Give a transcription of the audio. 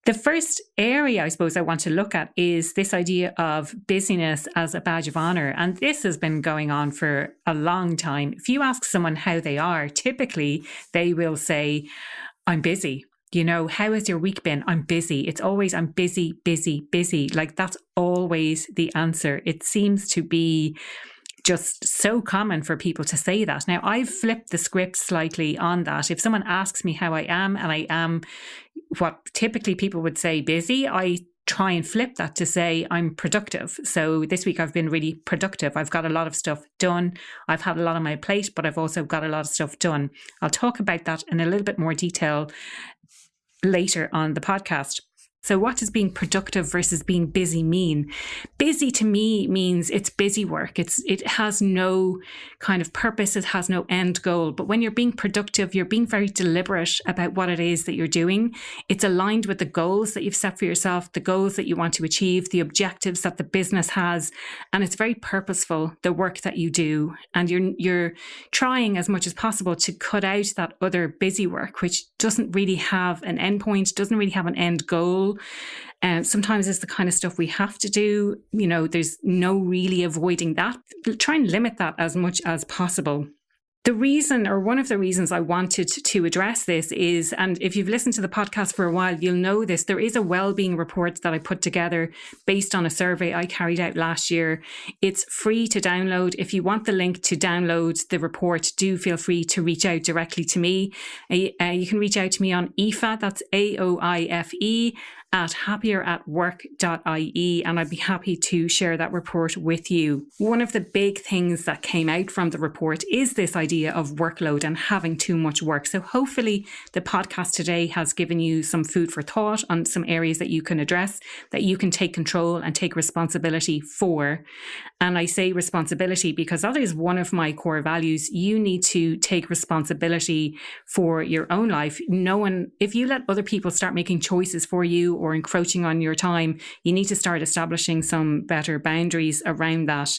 The first area I suppose I want to look at is this idea of busyness as a badge of honor. And this has been going on for a long time. If you ask someone how they are, typically they will say, I'm busy. You know, how has your week been? I'm busy. It's always, I'm busy, busy, busy. Like that's always the answer. It seems to be just so common for people to say that. Now, I've flipped the script slightly on that. If someone asks me how I am, and I am what typically people would say busy, I try and flip that to say I'm productive. So this week I've been really productive. I've got a lot of stuff done. I've had a lot on my plate, but I've also got a lot of stuff done. I'll talk about that in a little bit more detail later on the podcast. So what does being productive versus being busy mean? Busy to me means it's busy work. It has no kind of purpose. It has no end goal. But when you're being productive, you're being very deliberate about what it is that you're doing. It's aligned with the goals that you've set for yourself, the goals that you want to achieve, the objectives that the business has. And it's very purposeful, the work that you do. And you're trying as much as possible to cut out that other busy work, which doesn't really have an end point, doesn't really have an end goal. Sometimes it's the kind of stuff we have to do. You know, there's no really avoiding that. Try and limit that as much as possible. The reason, or one of the reasons I wanted to address this is, and if you've listened to the podcast for a while, you'll know this, there is a wellbeing report that I put together based on a survey I carried out last year. It's free to download. If you want the link to download the report, do feel free to reach out directly to me. You can reach out to me on Aoife, that's AOIFE, at happieratwork.ie, and I'd be happy to share that report with you. One of the big things that came out from the report is this idea of workload and having too much work. So hopefully the podcast today has given you some food for thought on some areas that you can address, that you can take control and take responsibility for. And I say responsibility because that is one of my core values. You need to take responsibility for your own life. If you let other people start making choices for you or encroaching on your time, you need to start establishing some better boundaries around that.